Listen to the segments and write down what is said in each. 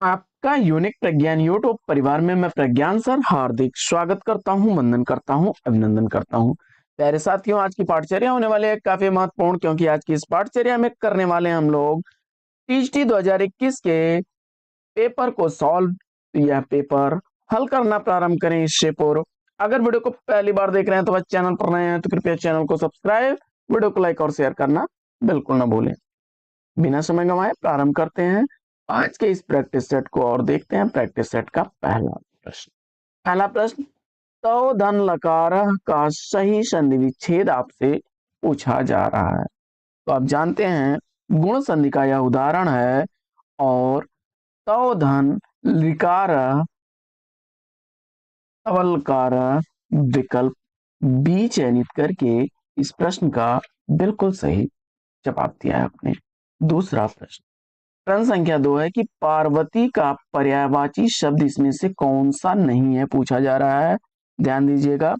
आपका यूनिक प्रज्ञान यूट्यूब परिवार में मैं प्रज्ञान सर हार्दिक स्वागत करता हूं, वंदन करता हूं, अभिनंदन करता हूं। प्यारे साथियों, आज की पाठचर्या होने वाले है काफी महत्वपूर्ण, क्योंकि आज की इस पाठचर्या में करने वाले हम लोग टीजीटी 2021 के पेपर को सॉल्व या पेपर हल करना प्रारंभ करें। इससे पूर्व अगर वीडियो को पहली बार देख रहे हैं तो बस चैनल पर नए हैं तो कृपया चैनल को सब्सक्राइब, वीडियो को लाइक और शेयर करना बिल्कुल ना भूलें। बिना समय गंवाए प्रारंभ करते हैं आज के इस प्रैक्टिस सेट को और देखते हैं प्रैक्टिस सेट का पहला प्रश्न। पहला प्रश्न, तो धन लकार का सही संधि विच्छेद आपसे पूछा जा रहा है। तो आप जानते हैं गुण संधि का यह उदाहरण है और तो धन लिकार अवलकार विकल्प बी चयनित करके इस प्रश्न का बिल्कुल सही जवाब दिया है आपने। दूसरा प्रश्न, प्रश्न संख्या 2 है कि पार्वती का पर्यायवाची शब्द इसमें से कौन सा नहीं है, पूछा जा रहा है। ध्यान दीजिएगा।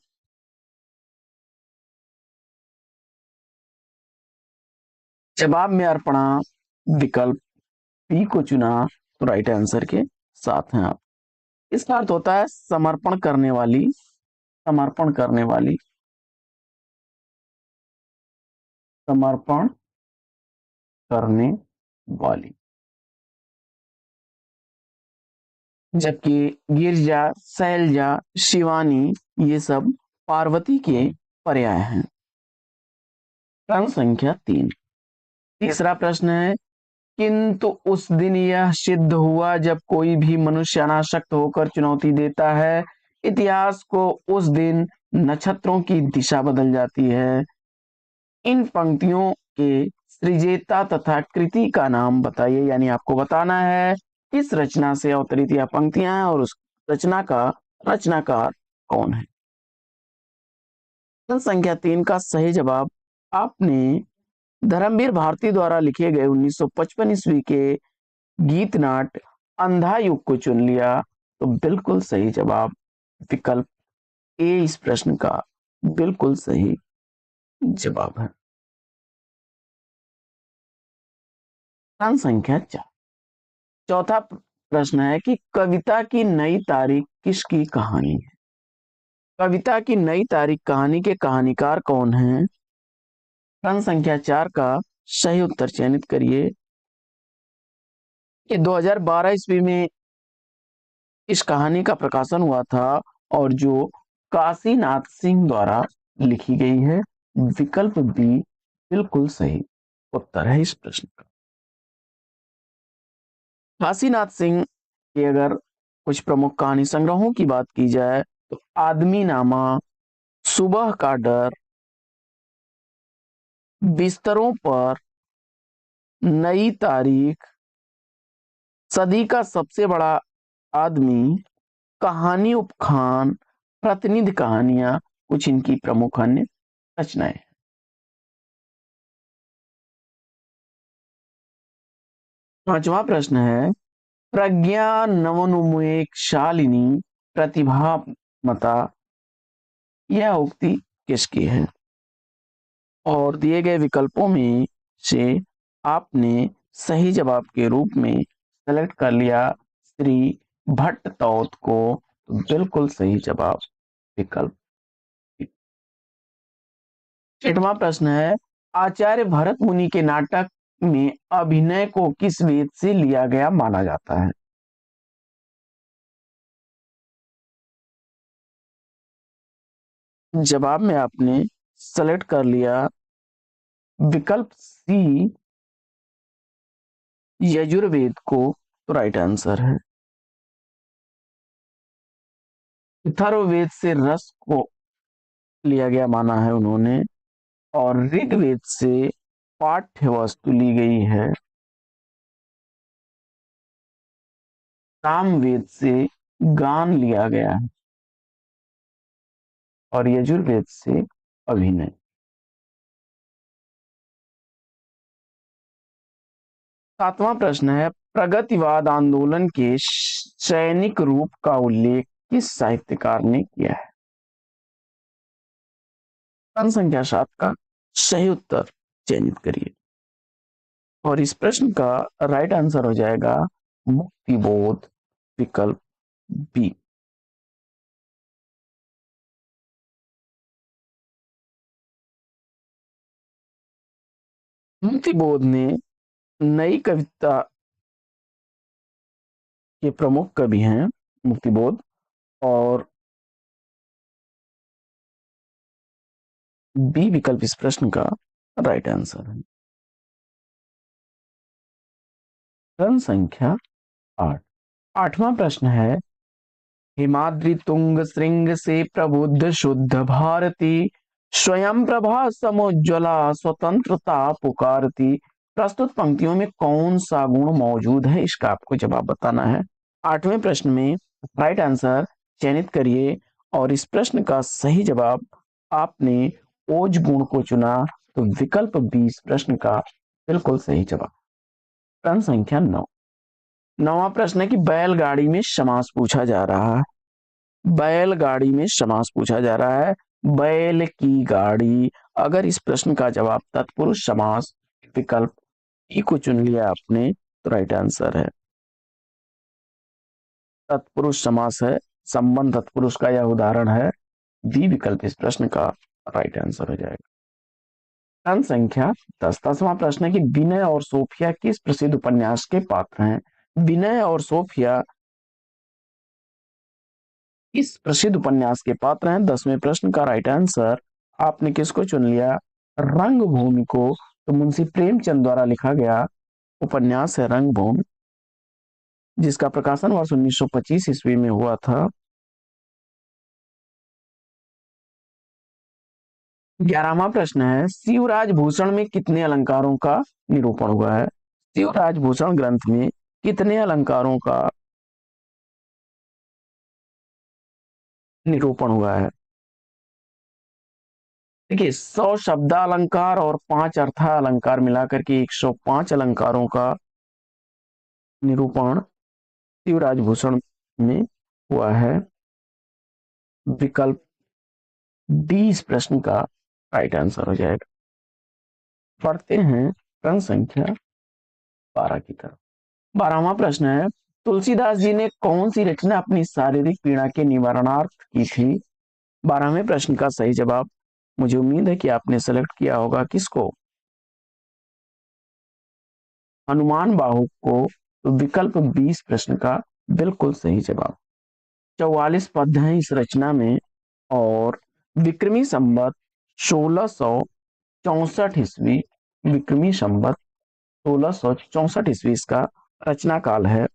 जवाब में अर्पणा विकल्प बी को चुना तो राइट आंसर के साथ हैं आप। इसका अर्थ होता है समर्पण करने वाली, समर्पण करने वाली, समर्पण करने वाली। जबकि गिरजा, शैलजा, शिवानी ये सब पार्वती के पर्याय हैं। प्रश्न संख्या 3, तीसरा प्रश्न है, किंतु उस दिन यह सिद्ध हुआ जब कोई भी मनुष्य अनासक्त होकर चुनौती देता है। इतिहास को उस दिन नक्षत्रों की दिशा बदल जाती है। इन पंक्तियों के सृजेता तथा कृति का नाम बताइए, यानी आपको बताना है किस रचना से अवतरित यह पंक्तियां हैं और उस रचना का रचनाकार कौन है। प्रश्न संख्या 3 का सही जवाब आपने धर्मवीर भारती द्वारा लिखे गए 1955 ईस्वी के गीत नाट्य अंधा युग को चुन लिया। तो बिल्कुल सही जवाब विकल्प ए इस प्रश्न का बिल्कुल सही जवाब है। प्रश्न संख्या 4, चौथा प्रश्न है कि कविता की नई तारीख किसकी कहानी है। कविता की नई तारीख कहानी के कहानीकार कौन हैं। प्रश्न संख्या 4 का सही उत्तर चयनित करिए। ये 2012 ईस्वी में इस कहानी का प्रकाशन हुआ था और जो काशीनाथ सिंह द्वारा लिखी गई है। विकल्प बी बिल्कुल सही उत्तर है इस प्रश्न का। काशीनाथ सिंह के अगर कुछ प्रमुख कहानी संग्रहों की बात की जाए तो आदमी नामा, सुबह का डर, बिस्तरों पर, नई तारीख, सदी का सबसे बड़ा आदमी, कहानी उपखान, प्रतिनिधि कहानियां कुछ इनकी प्रमुख अन्य रचनाएं। पांचवा प्रश्न है, प्रज्ञा नवोन्मेष शालिनी प्रतिभामता यह उक्ति किसकी है। और दिए गए विकल्पों में से आपने सही जवाब के रूप में सेलेक्ट कर लिया श्री भट्टतौत को। तो बिल्कुल सही जवाब विकल्प। छठवां प्रश्न है, आचार्य भरत मुनि के नाटक में अभिनय को किस वेद से लिया गया माना जाता है। जवाब में आपने सेलेक्ट कर लिया विकल्प सी यजुर्वेद को। तो राइट आंसर है। अथर्ववेद से रस को लिया गया माना है उन्होंने, और ऋग्वेद से पाठ्य वस्तु ली गई है। सामवेद से गान लिया गया है और यजुर्वेद से अभिनय। सातवां प्रश्न है, प्रगतिवाद आंदोलन के सैनिक रूप का उल्लेख किस साहित्यकार ने किया है। प्रश्न संख्या 7 का सही उत्तर चयनित करिए और इस प्रश्न का राइट आंसर हो जाएगा मुक्तिबोध विकल्प बी। मुक्तिबोध ने नई कविता के प्रमुख कवि हैं मुक्तिबोध, और बी विकल्प इस प्रश्न का राइट आंसर है। प्रश्न संख्या 8। आठवां प्रश्न है, हिमाद्रि तुंग श्रृंग से प्रबुद्ध शुद्ध भारती, स्वयं प्रभा समुज्ज्वला स्वतंत्रता पुकारती। प्रस्तुत पंक्तियों में कौन सा गुण मौजूद है, इसका आपको जवाब बताना है। आठवें प्रश्न में राइट आंसर चयनित करिए, और इस प्रश्न का सही जवाब आपने ओज गुण को चुना, तो विकल्प 20 प्रश्न का बिल्कुल सही जवाब। प्रश्न संख्या 9। नौवां प्रश्न है कि बैलगाड़ी में समास पूछा जा रहा है। बैलगाड़ी में समास पूछा जा रहा है, बैल की गाड़ी। अगर इस प्रश्न का जवाब तत्पुरुष समास विकल्प ई को चुन लिया आपने, तो राइट आंसर है। तत्पुरुष समास है, संबंध तत्पुरुष का यह उदाहरण है। बी विकल्प इस प्रश्न का राइट आंसर हो जाएगा। प्रश्न संख्या 10। 10वां प्रश्न है कि विनय और सोफिया किस प्रसिद्ध उपन्यास के पात्र हैं। विनय और सोफिया इस प्रसिद्ध उपन्यास के पात्र हैं। 10वें प्रश्न का राइट आंसर आपने किसको चुन लिया, रंगभूमि को। तो मुंशी प्रेमचंद द्वारा लिखा गया उपन्यास है रंगभूमि, जिसका प्रकाशन वर्ष 1925 ईस्वी में हुआ था। 11वां प्रश्न है, शिवराज भूषण में कितने अलंकारों का निरूपण हुआ है। शिवराज भूषण ग्रंथ में कितने अलंकारों का निरूपण हुआ है। देखिए, 100 शब्दालंकार और 5 अर्था अलंकार मिलाकर के 105 अलंकारों का निरूपण शिवराज भूषण में हुआ है। विकल्प डी इस प्रश्न का राइट आंसर हो जाएगा। पढ़ते हैं प्रश्न संख्या 12 की तरफ। 12वां प्रश्न है, तुलसीदास जी ने कौन सी रचना अपनी शारीरिक पीड़ा के निवारणार्थ की थी। 12वें प्रश्न का सही जवाब, मुझे उम्मीद है कि आपने सेलेक्ट किया होगा किसको, हनुमान बाहु को। तो विकल्प 20 प्रश्न का बिल्कुल सही जवाब। 44 पद हैं इस रचना में, और विक्रमी संवत 1664 ईस्वी, विक्रमी संवत 1664 ईस्वी इसका रचना काल है।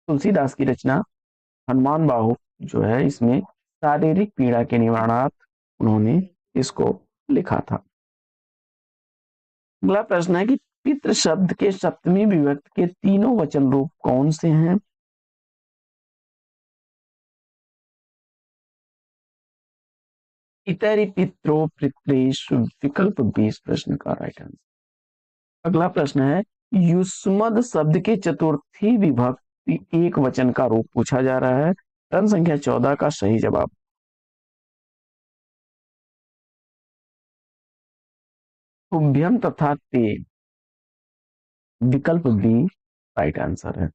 तुलसीदास की रचना हनुमान बाहु जो है, इसमें शारीरिक पीड़ा के निवारणार्थ उन्होंने इसको लिखा था। अगला प्रश्न है कि पितृ शब्द के सप्तमी विभक्ति के तीनों वचन रूप कौन से हैं। पितरि पित्रो पितृेश, विकल्प 20 प्रश्न का राइट आंसर। अगला प्रश्न है, युष्मद शब्द के चतुर्थी विभक्ति एक वचन का रूप पूछा जा रहा है। प्रश्न संख्या 14 का सही जवाब, तुभ्यम तथा ते, विकल्प बी राइट आंसर है।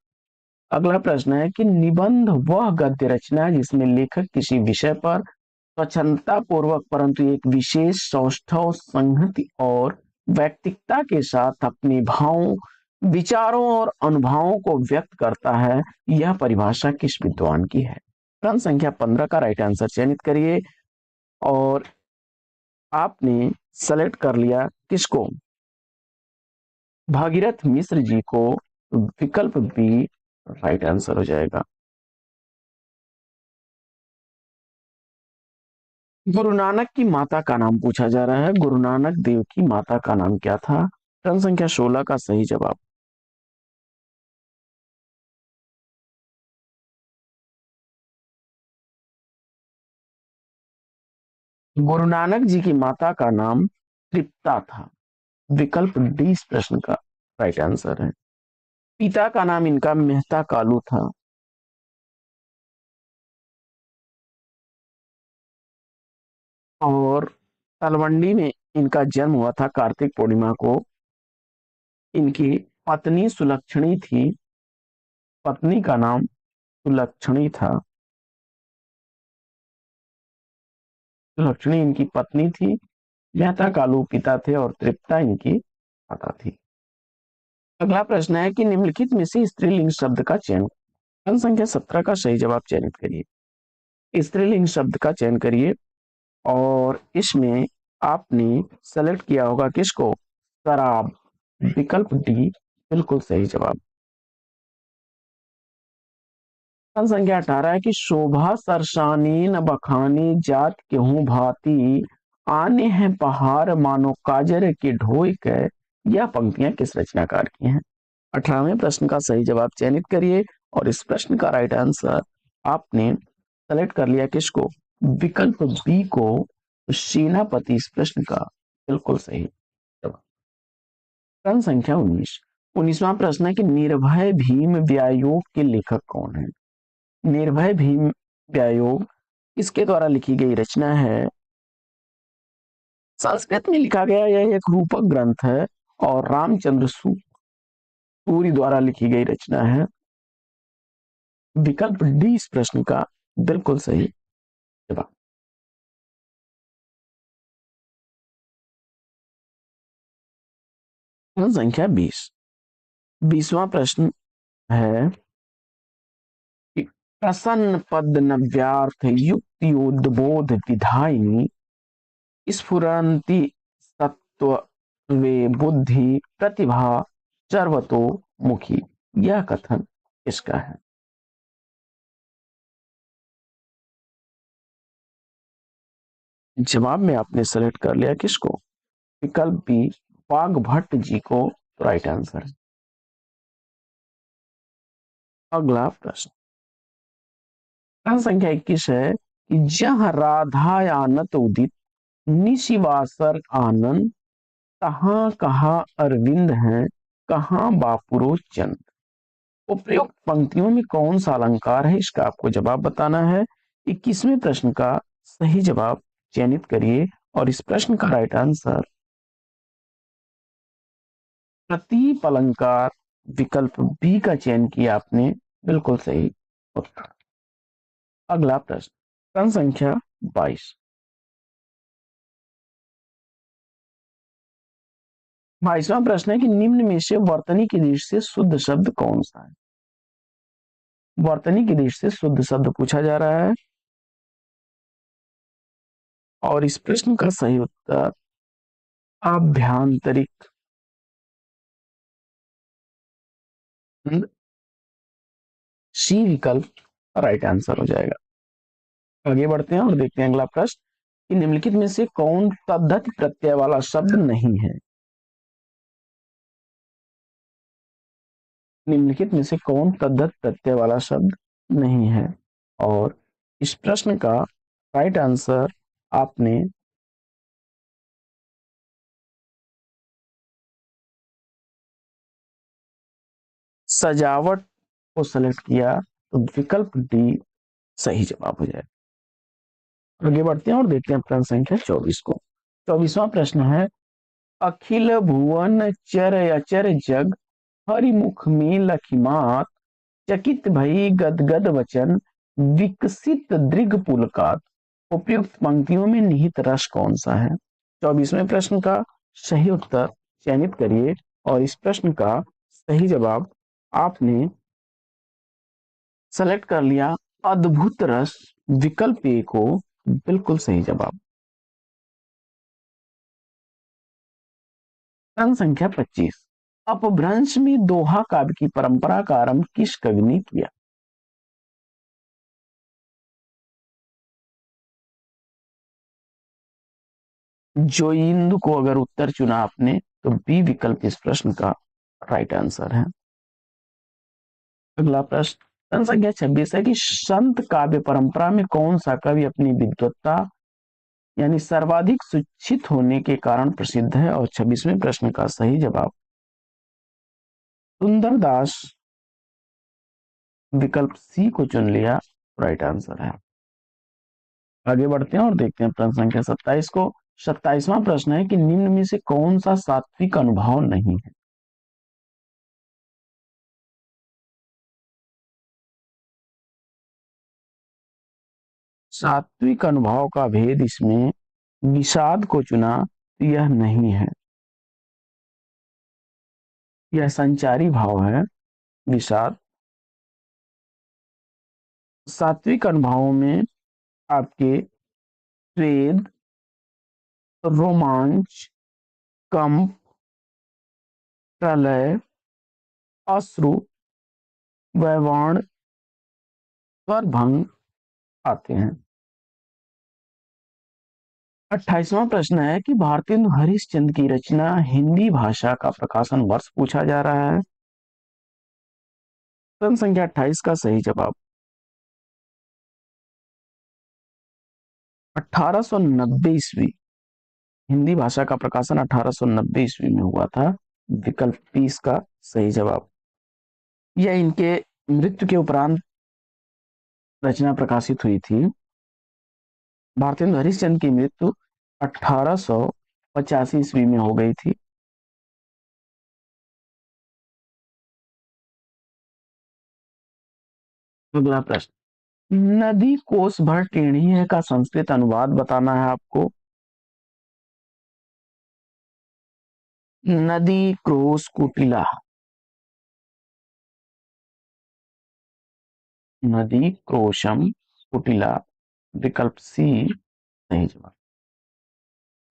अगला प्रश्न है कि निबंध वह गद्य रचना है जिसमें लेखक किसी विषय पर स्वच्छंदता पूर्वक परंतु एक विशेष सौष्ठव संहति और व्यक्तिकता के साथ अपने भावों, विचारों और अनुभवों को व्यक्त करता है। यह परिभाषा किस विद्वान की है। प्रश्न संख्या 15 का राइट आंसर चयनित करिए, और आपने सेलेक्ट कर लिया किसको, भागीरथ मिश्र जी को। विकल्प बी राइट आंसर हो जाएगा। गुरु नानक की माता का नाम पूछा जा रहा है। गुरु नानक देव की माता का नाम क्या था। प्रश्न संख्या 16 का सही जवाब, गुरु नानक जी की माता का नाम तृप्ता था। विकल्प डी इस प्रश्न का राइट आंसर है। पिता का नाम इनका मेहता कालू था। और तलवंडी में इनका जन्म हुआ था कार्तिक पूर्णिमा को। इनकी पत्नी सुलक्षणी थी, पत्नी का नाम सुलक्षणी था। सुलक्षणी इनकी पत्नी थी। मेहता कालू पिता थे और तृप्ता इनकी माता थी। अगला प्रश्न है कि निम्नलिखित में से स्त्रीलिंग शब्द का चयन, प्रश्न संख्या 17 का सही जवाब चयनित करिए। स्त्रीलिंग शब्द का चयन करिए और इसमें आपने सेलेक्ट किया होगा किसको? शराब। विकल्प डी बिल्कुल सही जवाब। प्रश्न संख्या 18 है कि शोभा सरसानी न बखानी जात केहू भांति, आने हैं पहाड़ मानो काजर के ढोई के। यह पंक्तियां किस रचनाकार की हैं? 18वें प्रश्न का सही जवाब चयनित करिए और इस प्रश्न का राइट आंसर आपने सेलेक्ट कर लिया किसको? विकल्प बी को, सेनापति इस प्रश्न का बिल्कुल सही जवाब। प्रश्न संख्या 19, 19वां प्रश्न है कि निर्भय भीम व्यायोग के लेखक कौन है? निर्भय भीम व्यायोग किसके द्वारा लिखी गई रचना है? संस्कृत में लिखा गया यह एक रूपक ग्रंथ है और रामचंद्र सूरी द्वारा लिखी गई रचना है। विकल्प डी इस प्रश्न का बिल्कुल सही जवाब। प्रश्न संख्या 20, 20वां प्रश्न है कि प्रसन्न पद नव्यार्थ युक्तियोद्बोध विधायिनी स्फुरन्ति सत्व वे बुद्धि प्रतिभा सर्वतो मुखी। यह कथन किसका है? जवाब में आपने सेलेक्ट कर लिया किसको? विकल्प बी वाग्भट्ट जी को राइट आंसर है। अगला प्रश्न, प्रश्न संख्या 21 है कि जहाँ राधा आनत उदित निशिवासर आनंद, कहाँ कहाँ अरविंद हैं कहाँ बापुरो चंद। उपयुक्त पंक्तियों में कौन सा अलंकार है? इसका आपको जवाब बताना है। 21वें प्रश्न का सही जवाब चयनित करिए और इस प्रश्न का राइट आंसर प्रतीप अलंकार विकल्प बी का चयन किया आपने, बिल्कुल सही उत्तर। अगला प्रश्न, प्रश्न संख्या 22, 22वां प्रश्न है कि निम्न में से वर्तनी की दृष्टि से शुद्ध शब्द कौन सा है? वर्तनी की दृष्टि से शुद्ध शब्द पूछा जा रहा है और इस प्रश्न का सही उत्तर आभ्यंतरिक सी विकल्प राइट आंसर हो जाएगा। आगे बढ़ते हैं और देखते हैं अगला प्रश्न कि निम्नलिखित में से कौन तद्धित प्रत्यय वाला शब्द नहीं है? निम्नलिखित में से कौन तद्धित प्रत्यय वाला शब्द नहीं है? और इस प्रश्न का राइट आंसर आपने सजावट को सेलेक्ट किया तो विकल्प डी सही जवाब हो जाएगा। आगे बढ़ते हैं और देखते हैं प्रश्न संख्या 24 को। 24वां प्रश्न है अखिल भुवन चर अचर जग हरिमुख में लखिमात, चकित भई गदगद वचन विकसित दृग पुलकात। उपयुक्त पंक्तियों में निहित रस कौन सा है? 24वें प्रश्न का सही उत्तर चयनित करिए और इस प्रश्न का सही जवाब आपने सेलेक्ट कर लिया अद्भुत रस, विकल्प ए को बिल्कुल सही जवाब। प्रश्न संख्या 25, अपभ्रंश में दोहा काव्य की परंपरा का आरंभ किस कवि ने किया? जो इंदु को अगर उत्तर चुना आपने तो बी विकल्प इस प्रश्न का राइट आंसर है। अगला प्रश्न, प्रश्न संख्या 26 है कि संत काव्य परंपरा में कौन सा कवि अपनी विद्वत्ता यानी सर्वाधिक शिक्षित होने के कारण प्रसिद्ध है? और 26वें प्रश्न का सही जवाब सुंदरदास विकल्प सी को चुन लिया, राइट आंसर है। आगे बढ़ते हैं और देखते हैं प्रश्न संख्या 27 को। 27वां प्रश्न है कि निम्न में से कौन सा सात्विक अनुभाव नहीं है? सात्विक अनुभाव का भेद इसमें विषाद को चुना तो यह नहीं है, यह संचारी भाव है विषाद। सात्विक अनुभावों में आपके स्वेद, रोमांच, कंप, प्रलय, अश्रु, वैवाण, स्वरभंग आते हैं। 28वां प्रश्न है कि भारतेंदु हरिश्चंद्र की रचना हिंदी भाषा का प्रकाशन वर्ष पूछा जा रहा है। प्रश्न संख्या 28 का सही जवाब 1890 ईस्वी। हिंदी भाषा का प्रकाशन 1890 ईस्वी में हुआ था। विकल्प 30 का सही जवाब। यह इनके मृत्यु के उपरांत रचना प्रकाशित हुई थी। भारतेंदु हरिश्चंद्र की मृत्यु 1885 ईस्वी में हो गई थी। अगला प्रश्न, नदी कोस भर टेढ़ी है का संस्कृत अनुवाद बताना है आपको। नदी क्रोस कुटिला, नदी क्रोशम कुटिला, विकल्प सी सही जवाब।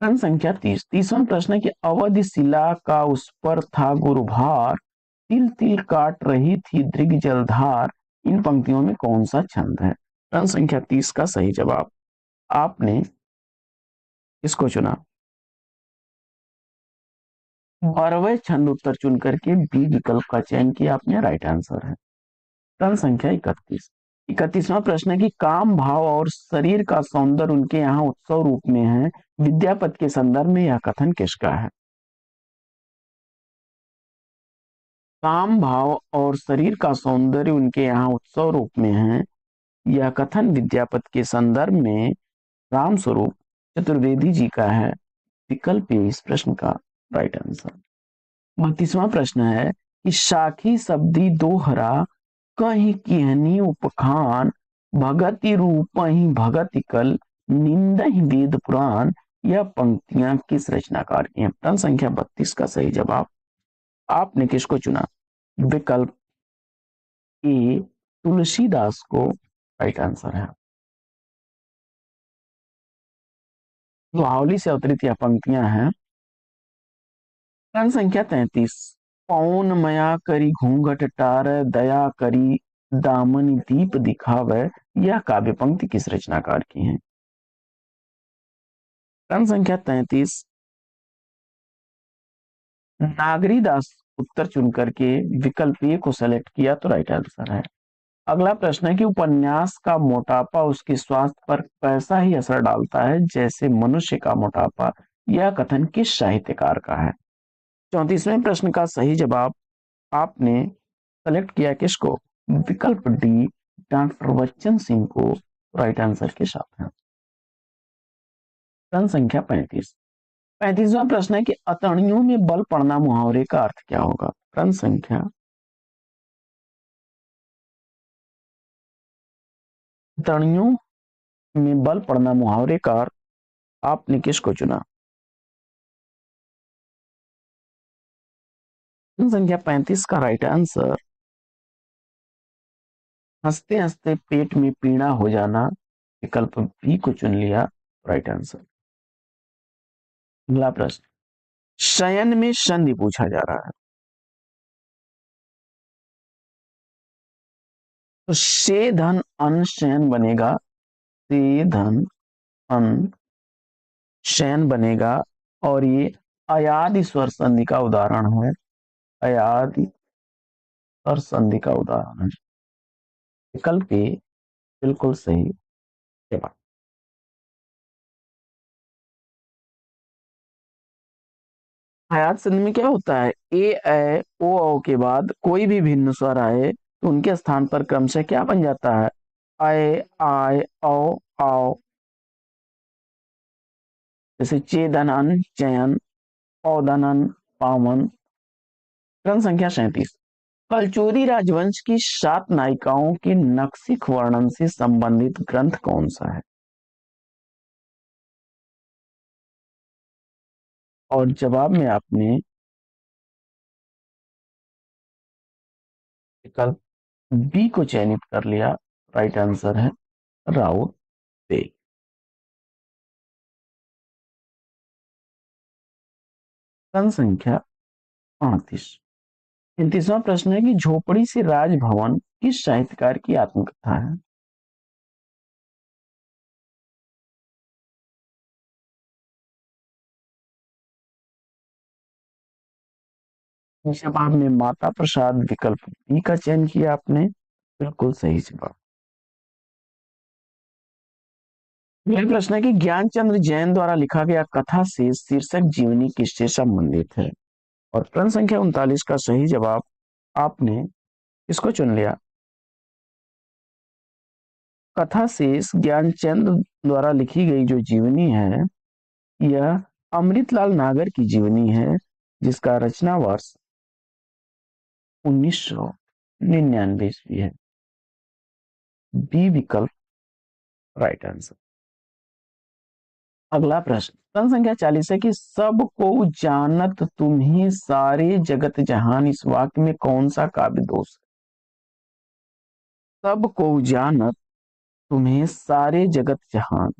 प्रश्न संख्या 30। 30वां प्रश्न है कि अवधि शिला का उस पर था गुरुभार, तिल तिल काट रही थी दृग जलधार, इन पंक्तियों में कौन सा छंद है। प्रश्न संख्या 30 का सही जवाब। आपने इसको चुना। 12वें छंद उत्तर चुन करके बी विकल्प का चयन किया आपने, राइट आंसर है। प्रश्न संख्या 31। 31वां प्रश्न है कि काम भाव और शरीर का सौंदर्य उनके यहाँ उत्सव रूप में है, विद्यापति के संदर्भ में यह कथन किसका है। काम भाव और शरीर का सौंदर्य उनके यहाँ उत्सव रूप में है, यह कथन विद्यापति के संदर्भ में राम स्वरूप चतुर्वेदी जी का है। विकल्प ए इस प्रश्न का राइट आंसर। 32वां प्रश्न है कि साखी शब्दी दोहरा कहीं किहनी उपखान, भगति रूप ही भगति कल, निंदा ही वेद पुराण, यह पंक्तियां किस रचनाकार की हैं। प्रश्न संख्या 32 का सही जवाब। आपने किसको चुना। विकल्प ए तुलसीदास को राइट आंसर है। दोहावली से अवतरित यह पंक्तियां हैं। प्रश्न संख्या 33। पौन मया करी घूंघट टार, दया करी दामन दीप दिखावे, यह काव्य पंक्ति किस रचनाकार की है। प्रश्न संख्या 33। नागरीदास उत्तर चुन करके विकल्प ए को सेलेक्ट किया तो राइट आंसर है। अगला प्रश्न है कि उपन्यास का मोटापा उसके स्वास्थ्य पर कैसा ही असर डालता है जैसे मनुष्य का मोटापा, यह कथन किस साहित्यकार का है। 34वें प्रश्न का सही जवाब आपने सेलेक्ट किया किसको। विकल्प डी डॉक्टर बच्चन सिंह को राइट आंसर के साथ है। प्रश्न संख्या 35। 35वां प्रश्न है कि अतणियों में बल पड़ना मुहावरे का अर्थ क्या होगा। प्रश्न संख्या अतणियों में बल पड़ना मुहावरे का अर्थ आपने किसको चुना। प्रश्न संख्या 35 का राइट आंसर हंसते हंसते पेट में पीड़ा हो जाना, विकल्प बी को चुन लिया राइट आंसर। अगला प्रश्न, शयन में संधि पूछा जा रहा है। तो से धन अन शयन बनेगा, से धन अन शयन बनेगा, और ये अयादि स्वर संधि का उदाहरण है। अयादि स्वर संधि का उदाहरण है। विकल्प ए बिल्कुल सही जवाब। हयात संधि में क्या होता है, ए ओ के बाद कोई भी भिन्न स्वर आए तो उनके स्थान पर क्रमशः क्या बन जाता है, आए आय औ आओ। जैसे चेदनन चयन, औदनन पावन। प्रश्न संख्या 37। कलचोरी राजवंश की 7 नायिकाओं के नक्सिक वर्णन से संबंधित ग्रंथ कौन सा है। और जवाब में आपने विकल्प बी को चयनित कर लिया। राइट आंसर है राउत बेग। प्रश्न संख्या 38। 35वां प्रश्न है कि झोपड़ी से राजभवन किस साहित्यकार की आत्मकथा है? जवाब में माता प्रसाद विकल्प बी का चयन किया आपने, बिल्कुल सही जवाब। यह प्रश्न है कि ज्ञानचंद्र जैन द्वारा लिखा गया कथा से शीर्षक जीवनी किससे संबंधित है? और प्रश्न संख्या 39 का सही जवाब आपने इसको चुन लिया। कथा शेष ज्ञानचंद द्वारा लिखी गई जो जीवनी है यह अमृतलाल नागर की जीवनी है, जिसका रचना वर्ष 1999 ईस्वी है। बी विकल्प राइट आंसर। अगला प्रश्न प्रश्न संख्या 40 है कि सब को जानत तुम्हें सारे जगत जहान, इस वाक्य में कौन सा काव्य दोष है? सब को जानत तुम्हें सारे जगत जहान,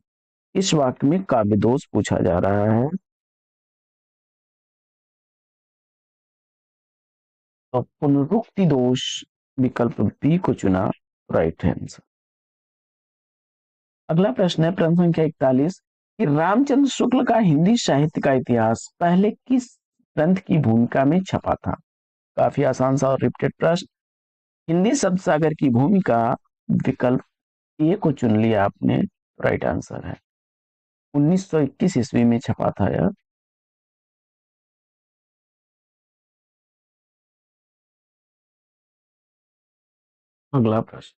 इस वाक्य में काव्य दोष पूछा जा रहा है। तो पुनरुक्ति दोष विकल्प बी को चुना राइट आंसर। अगला प्रश्न है प्रश्न संख्या 41 कि रामचंद्र शुक्ल का हिंदी साहित्य का इतिहास पहले किस ग्रंथ की भूमिका में छपा था? काफी आसान सा और रिपीटेड प्रश्न। हिंदी शब्द सागर की भूमिका विकल्प ए को चुन लिया आपने, राइट आंसर है 1921 ईस्वी में छपा था यह। अगला प्रश्न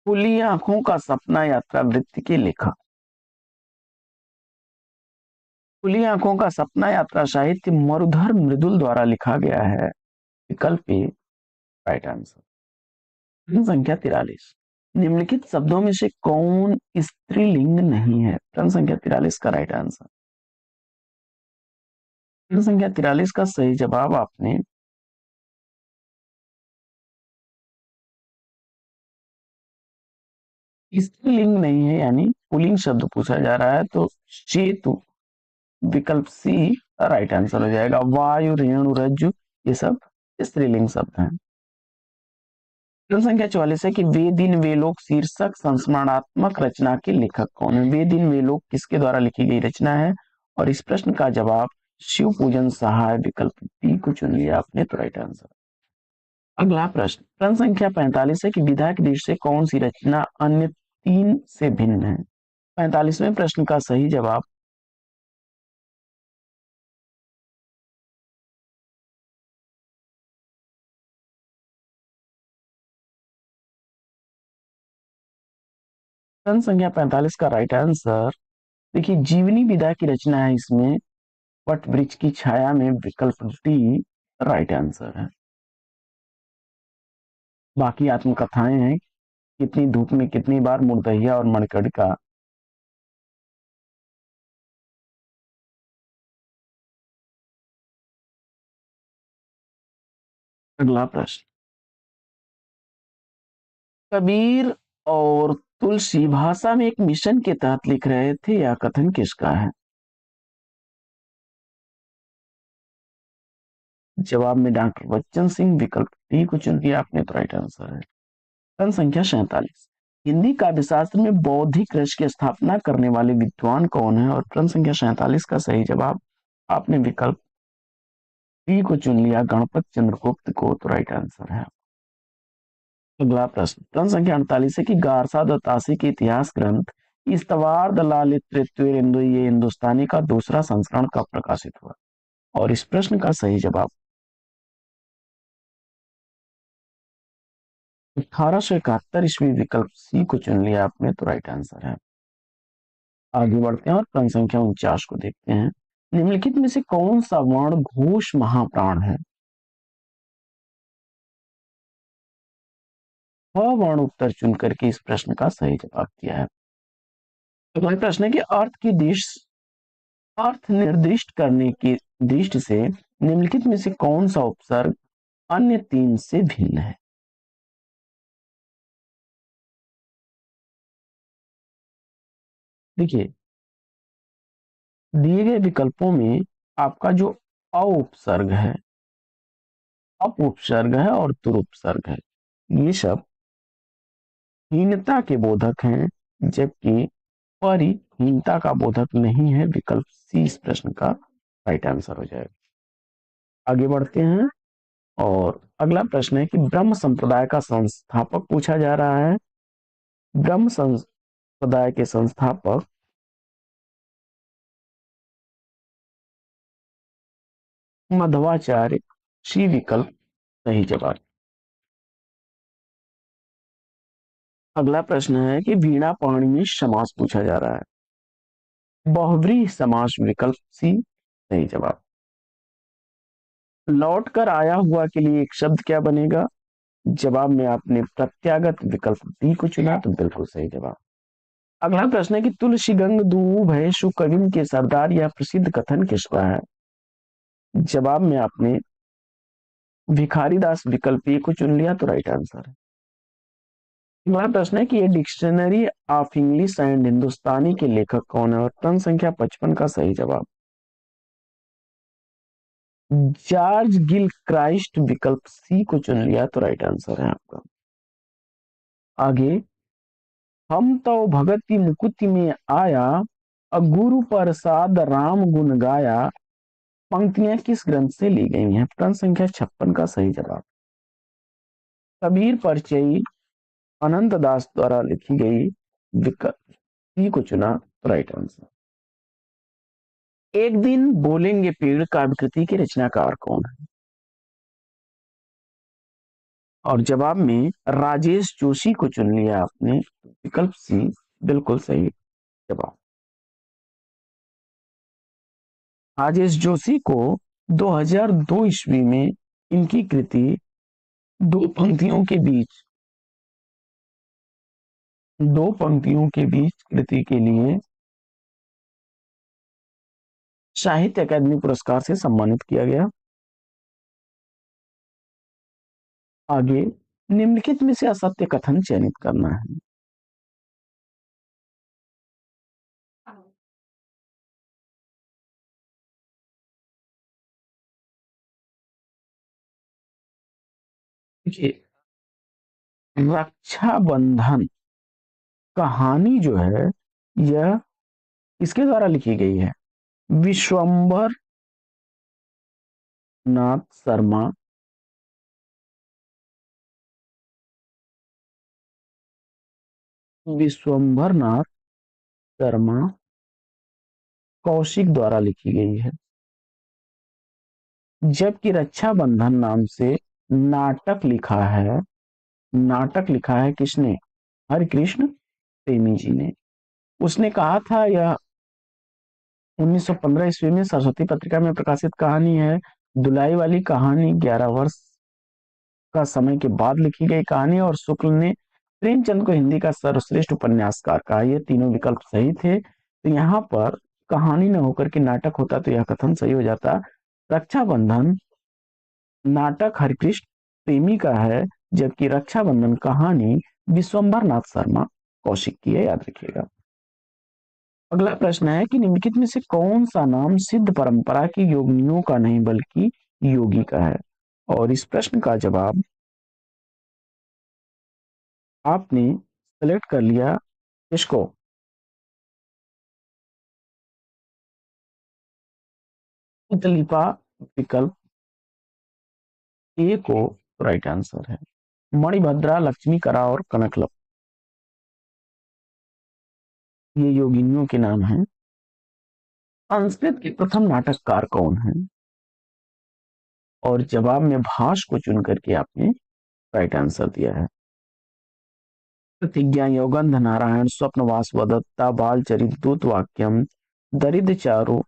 खुली आंखों का सपना यात्रा वृत्ति के लेखक? खुली आंखों का सपना यात्रा साहित्य मरुधर मृदुल द्वारा लिखा गया है, विकल्प ए राइट आंसर। प्रश्न संख्या 43 निम्नलिखित शब्दों में से कौन स्त्रीलिंग नहीं है? प्रश्न संख्या 43 का राइट आंसर। प्रश्न संख्या 43 का सही जवाब आपने स्त्रीलिंग नहीं है, यानी पुल्लिंग शब्द पूछा जा रहा है, तो सेतु विकल्प सी राइट आंसर हो जाएगा। वायु रेणु रज्जु ये सब स्त्रीलिंग शब्द हैं। प्रश्न संख्या 44 है कि वे दिन वे लोग शीर्षक संस्मरणात्मक रचना के लेखक कौन है? वे दिन वे लोग किसके द्वारा लिखी गई रचना है? और इस प्रश्न का जवाब शिव पूजन सहाय विकल्प बी को चुन लिया आपने, तो राइट आंसर। अगला प्रश्न प्रश्न संख्या 45 है कि विधा की दृष्टि से कौन सी रचना अन्य तीन से भिन्न है? 45वें प्रश्न का सही जवाब प्रश्न संख्या 45 का राइट आंसर देखिए जीवनी विधा की रचना है, इसमें वट वृक्ष की छाया में विकल्प डी राइट आंसर है। बाकी आत्मकथाएं हैं कितनी धूप में कितनी बार, मुर्दहिया और मणिकर्णिका। अगला प्रश्न कबीर और तुलसी भाषा में एक मिशन के तहत लिख रहे थे, यह कथन किसका है? जवाब में डॉक्टर बच्चन सिंह विकल्प डी को चुन लिया आपने, तो राइट आंसर है। प्रश्न संख्या 47 हिंदी काव्य शास्त्र में बौद्धिक रस की स्थापना करने वाले विद्वान कौन है? और प्रश्न संख्या 47 का सही जवाब आपने विकल्प डी को चुन लिया गणपत चंद्रगुप्त को, तो राइट आंसर है। अगला प्रश्न प्रश्न संख्या 48 है कि गारसा दत्तासी के इतिहास ग्रंथ इस्तवार दलालित्व ये हिंदुस्तानी का दूसरा संस्करण कब प्रकाशित हुआ? और इस प्रश्न का सही जवाब 1871 ईस्वी विकल्प सी को चुन लिया आपने, तो राइट आंसर है। आगे बढ़ते हैं और प्रश्न संख्या 49 को देखते हैं। निम्नलिखित में से कौन सा वर्ण घोष महाप्राण है? वर्ण उत्तर चुन करके इस प्रश्न का सही जवाब दिया है। अगला प्रश्न है कि अर्थ की दिश अर्थ निर्दिष्ट करने की दृष्टि से निम्नलिखित में से कौन सा उपसर्ग अन्य तीन से भिन्न है? देखिए, दिए गए विकल्पों में आपका जो अ उपसर्ग है, अप उपसर्ग है और तुर उपसर्ग है, ये सब हीनता के बोधक हैं, जबकि परिहीनता का बोधक नहीं है। विकल्प सी इस प्रश्न का राइट आंसर हो जाएगा। आगे बढ़ते हैं और अगला प्रश्न है कि ब्रह्म संप्रदाय का संस्थापक पूछा जा रहा है। ब्रह्म संप्रदाय के संस्थापक मध्वाचार्य। सी विकल्प सही जवाब। अगला प्रश्न है कि वीणा पाणी में समास पूछा जा रहा है। बहुव्रीहि समास। विकल्प सी सही जवाब। लौट कर आया हुआ के लिए एक शब्द क्या बनेगा? जवाब में आपने प्रत्यागत विकल्प डी को चुना, तो बिल्कुल सही जवाब। अगला प्रश्न है कि तुलसी गंग दूब है शु कविन के सरदार, यह प्रसिद्ध कथन किसका है? जवाब में आपने भिखारी दास विकल्प ए को चुन लिया, तो राइट आंसर है। अगला प्रश्न है कि ये डिक्शनरी ऑफ इंग्लिश एंड हिंदुस्तानी के लेखक कौन है? और टन संख्या 55 का सही जवाब जॉर्ज गिल क्राइस्ट। विकल्प सी को चुन लिया, तो राइट आंसर है आपका। आगे, हम तो भगति मुकुति में आया, गुरु प्रसाद राम गुण गाया, पंक्तियां किस ग्रंथ से ली गई हैं? टन संख्या 56 का सही जवाब कबीर परचई अनंत दास द्वारा लिखी गई। विकल्प सी को चुना, तो राइट आंसर। एक दिन बोलेंगे पेड़ काव्य कृति के रचनाकार कौन है? और जवाब में राजेश जोशी को चुन लिया आपने। विकल्प सी बिल्कुल सही जवाब। राजेश जोशी को 2002 ईस्वी में इनकी कृति दो पंक्तियों के बीच कृति के लिए साहित्य अकादमी पुरस्कार से सम्मानित किया गया। आगे, निम्नलिखित में से असत्य कथन चयनित करना है। देखिए, रक्षाबंधन कहानी जो है यह किसके द्वारा लिखी गई है? विश्वंभर नाथ शर्मा, विश्वंभर नाथ शर्मा कौशिक द्वारा लिखी गई है। जबकि रक्षाबंधन नाम से नाटक लिखा है, नाटक लिखा है किसने? हरिकृष्ण प्रेमी जी ने। उसने कहा था यह 1915 ईस्वी में सरस्वती पत्रिका में प्रकाशित कहानी है। दुलाई वाली कहानी 11 वर्ष का समय के बाद लिखी गई कहानी, और शुक्ल ने प्रेमचंद को हिंदी का सर्वश्रेष्ठ उपन्यासकार कहा। ये तीनों विकल्प सही थे, तो यहाँ पर कहानी न होकर के नाटक होता तो यह कथन सही हो जाता। रक्षाबंधन नाटक हरिकृष्ण प्रेमी का है, जबकि रक्षाबंधन कहानी विश्वंभर नाथ शर्मा कौशिक की है, याद रखिएगा। अगला प्रश्न है कि निम्नलिखित में से कौन सा नाम सिद्ध परंपरा की योगिनियों का नहीं बल्कि योगी का है? और इस प्रश्न का जवाब आपने सेलेक्ट कर लिया इसको, लिपा। विकल्प ए को राइट आंसर है। मणिभद्रा, लक्ष्मी करा और कनकलप ये योगिनियों के नाम हैं। संस्कृत के प्रथम नाटककार कौन है? और जवाब में भाष को चुन करके आपने राइट आंसर दिया है। प्रतिज्ञा, योगंध, नारायण, स्वप्न, वासवदत्ता, बाल चरित, दूत वाक्यम, दरिद्र चारु,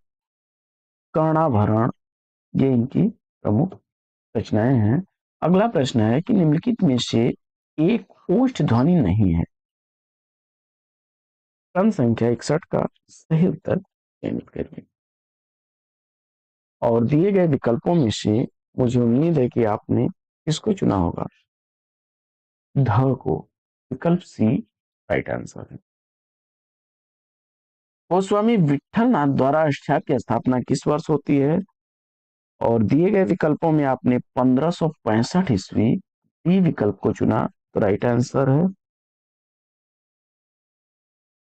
कर्णाभरण, ये इनकी प्रमुख रचनाएं हैं। अगला प्रश्न है कि निम्नलिखित में से एक ओष्ठ ध्वनि नहीं है। क्रम संख्या 61 का सही उत्तर चयनित करिए। और दिए गए विकल्पों में से मुझे उम्मीद है कि आपने किसको चुना होगा, ध को। विकल्प सी राइट आंसर है। गोस्वामी विट्ठलनाथ द्वारा अष्टयाम की स्थापना किस वर्ष होती है? और दिए गए विकल्पों में आपने 1565 ईस्वी डी विकल्प को चुना, तो राइट आंसर है।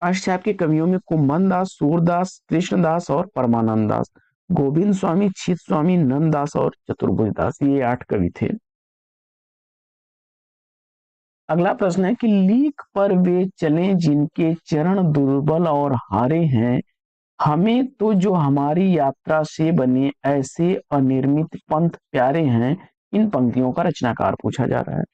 अष्टयाम के कवियों में कुंभन दास, सूरदास, कृष्णदास और परमानंद दास, गोविंद स्वामी, छित स्वामी, नंददास और चतुर्भुज दास, ये 8 कवि थे। अगला प्रश्न है कि लीक पर वे चले जिनके चरण दुर्बल और हारे हैं, हमें तो जो हमारी यात्रा से बने ऐसे अनिर्मित पंथ प्यारे हैं। इन पंक्तियों का रचनाकार पूछा जा रहा है।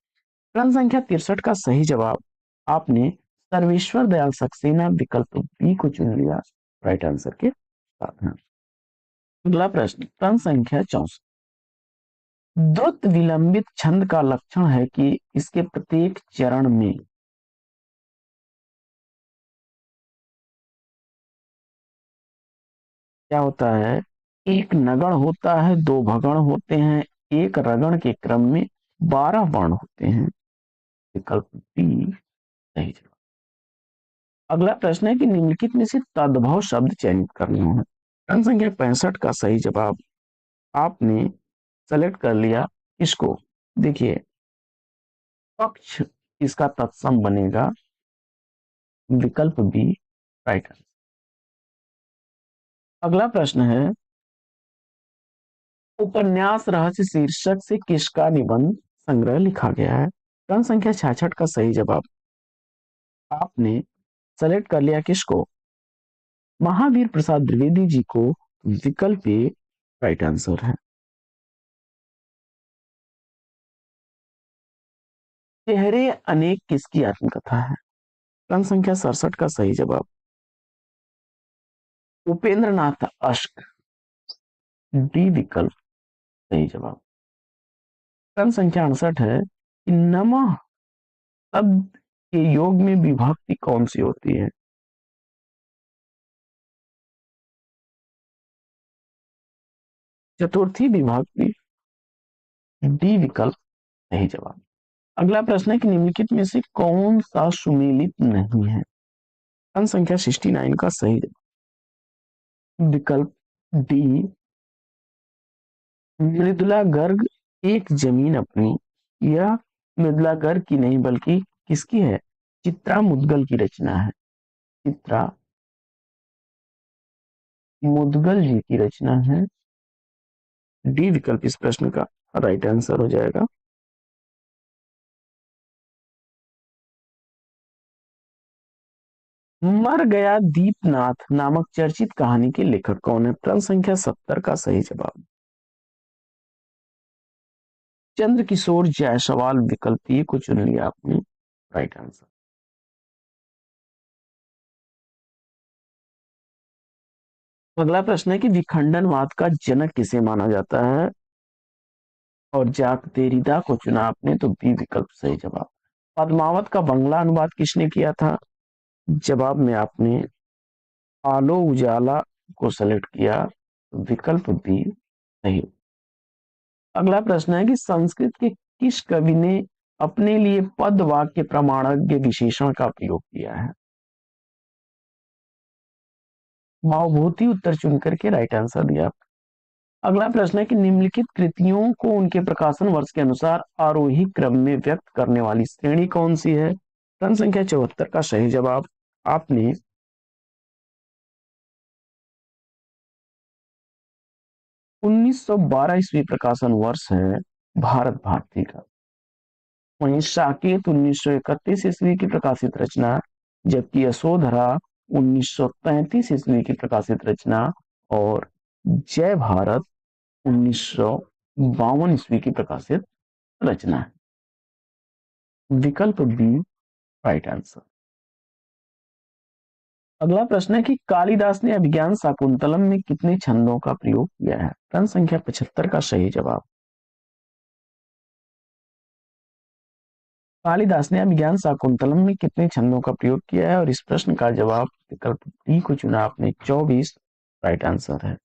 प्रश्न संख्या 63 का सही जवाब आपने सर्वेश्वर दयाल सक्सेना विकल्प बी को चुन लिया राइट आंसर के साथ में। अगला प्रश्न संख्या 64, द्रुत विलंबित छंद का लक्षण है कि इसके प्रत्येक चरण में क्या होता है, एक नगण होता है, 2 भगण होते हैं, एक रगण के क्रम में 12 वर्ण होते हैं। विकल्प बी सही जवाब। अगला प्रश्न है कि निम्नलिखित में से तद्भव शब्द चयनित करने होंगे। प्रश्न संख्या 65 का सही जवाब आपने सेलेक्ट कर लिया इसको। देखिए पक्ष इसका तत्सम बनेगा, विकल्प बी राइट आंसर। अगला प्रश्न है उपन्यास रहस्य शीर्षक से किसका निबंध संग्रह लिखा गया है? प्रश्न संख्या 66 का सही जवाब आपने सेलेक्ट कर लिया किसको, महावीर प्रसाद द्विवेदी जी को। विकल्प ए राइट आंसर है। चेहरे अनेक किसकी आत्मकथा है? प्रश्न संख्या 67 का सही जवाब उपेंद्र नाथ अश्क, डी विकल्प सही जवाब। प्रश्न संख्या 68 है कि नमः शब्द के योग में विभक्ति कौन सी होती है? चतुर्थी विभक्ति, डी विकल्प सही जवाब। अगला प्रश्न है कि निम्नलिखित में से कौन सा सुमेलित नहीं है? प्रश्न संख्या 69 का सही जवाब विकल्प डी मृदुला गर्ग एक जमीन अपनी। यह मृदुला गर्ग की नहीं बल्कि किसकी है, चित्रा मुदगल की रचना है। चित्रा मुदगल जी की रचना है। डी विकल्प इस प्रश्न का राइट आंसर हो जाएगा। मर गया दीपनाथ नामक चर्चित कहानी के लेखक कौन है? प्रश्न संख्या 70 का सही जवाब चंद्रकिशोर जायसवाल, विकल्प ए को चुन लिया आपने राइट आंसर। अगला प्रश्न है कि विखंडनवाद का जनक किसे माना जाता है? और जाक देरिदा को चुना आपने, तो बी विकल्प सही जवाब। पद्मावत का बंगला अनुवाद किसने किया था? जवाब में आपने आलो उजाला को सेलेक्ट किया, विकल्प बी सही। अगला प्रश्न है कि संस्कृत के किस कवि ने अपने लिए पद वाक्य प्रमाणज्ञ विशेषण का प्रयोग किया है? भावभूति उत्तर चुन करके राइट आंसर दिया। अगला प्रश्न है कि निम्नलिखित कृतियों को उनके प्रकाशन वर्ष के अनुसार आरोही क्रम में व्यक्त करने वाली श्रेणी कौन सी है? प्रश्न संख्या 74 का सही जवाब आपने 1912 ईस्वी प्रकाशन वर्ष है भारत भारती का। वहीं साकेत 1931 ईस्वी की प्रकाशित रचना, जबकि यशोधरा 1933 ईस्वी की प्रकाशित रचना और जय भारत 1952 ईस्वी की प्रकाशित रचना है। विकल्प बी राइट आंसर। अगला प्रश्न है कि कालिदास ने अभिज्ञान शाकुंतलम में कितने छंदों का प्रयोग किया है? प्रश्न संख्या 75 का सही जवाब कालिदास ने अभिज्ञान शाकुंतलम में कितने छंदों का प्रयोग किया है? और इस प्रश्न का जवाब विकल्प डी को चुना आपने 24 राइट आंसर है।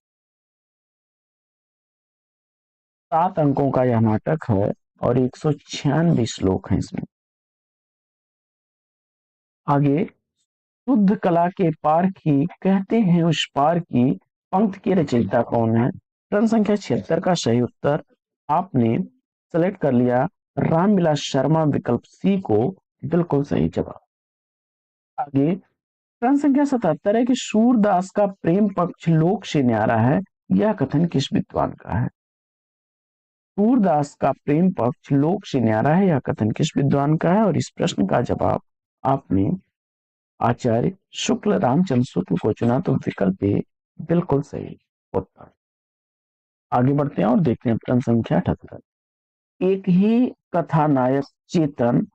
7 अंकों का यह नाटक है और 196 श्लोक हैं इसमें। आगे, शुद्ध कला के पार की कहते हैं उस पार की पंक्ति के रचयिता कौन है? प्रश्न संख्या 76 का सही उत्तर आपने सेलेक्ट कर लिया रामविलास शर्मा, विकल्प सी को बिल्कुल सही जवाब। आगे, प्रश्न संख्या 77 है कि सूरदास का प्रेम पक्ष लोक से न्यारा है, यह कथन किस विद्वान का है? सूरदास का प्रेम पक्ष लोक से न्यारा है, यह कथन किस विद्वान का है? और इस प्रश्न का जवाब आपने आचार्य शुक्ल रामचंद्र शुक्ल को चुना, तो विकल्प ए बिल्कुल सही उत्तर। आगे बढ़ते हैं और देखते हैं प्रश्न संख्या 78। एक ही कथानायक चेतन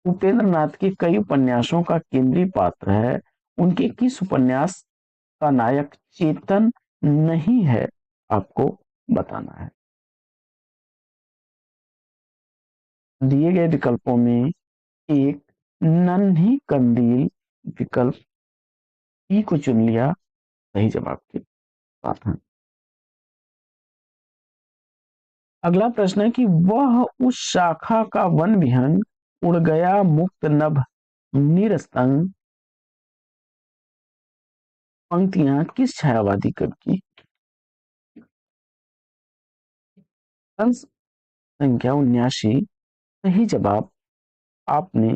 उपेंद्र नाथ के कई उपन्यासों का केंद्रीय पात्र है, उनके किस उपन्यास का नायक चेतन नहीं है, आपको बताना है। दिए गए विकल्पों में एक नन्ही कंदील, विकल्प ई को चुन लिया सही जवाब के साथ है। अगला प्रश्न है कि वह उस शाखा का वन विहंग उड़ गया मुक्त नभ निरस्तंग, पंक्तियां किस छायावादी कवि की? संख्या 79 सही जवाब आपने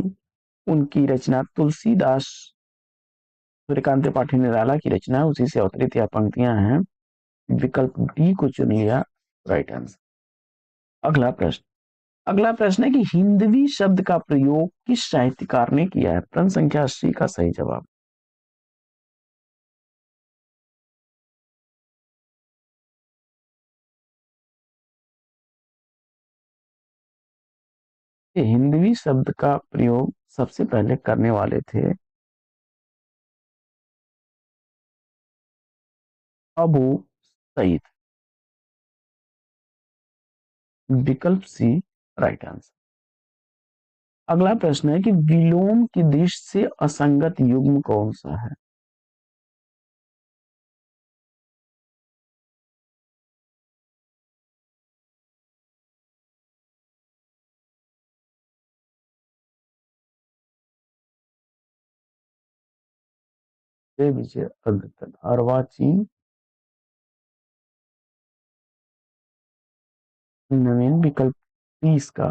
उनकी रचना तुलसीदास सूर्यकांत त्रिपाठी निराला की रचना, उसी से अवतरित यह पंक्तियां हैं, विकल्प डी को चुन लिया राइट आंसर। अगला प्रश्न है कि हिंदवी शब्द का प्रयोग किस साहित्यकार ने किया है? प्रश्न संख्या 80 का सही जवाब हिंदवी शब्द का प्रयोग सबसे पहले करने वाले थे अबू सईद, विकल्प सी राइट आंसर। अगला प्रश्न है कि विलोम की दृष्टि से असंगत युग्म कौन सा है? विजय अग्रतन अर्वाचीन नवीन, विकल्प 30 का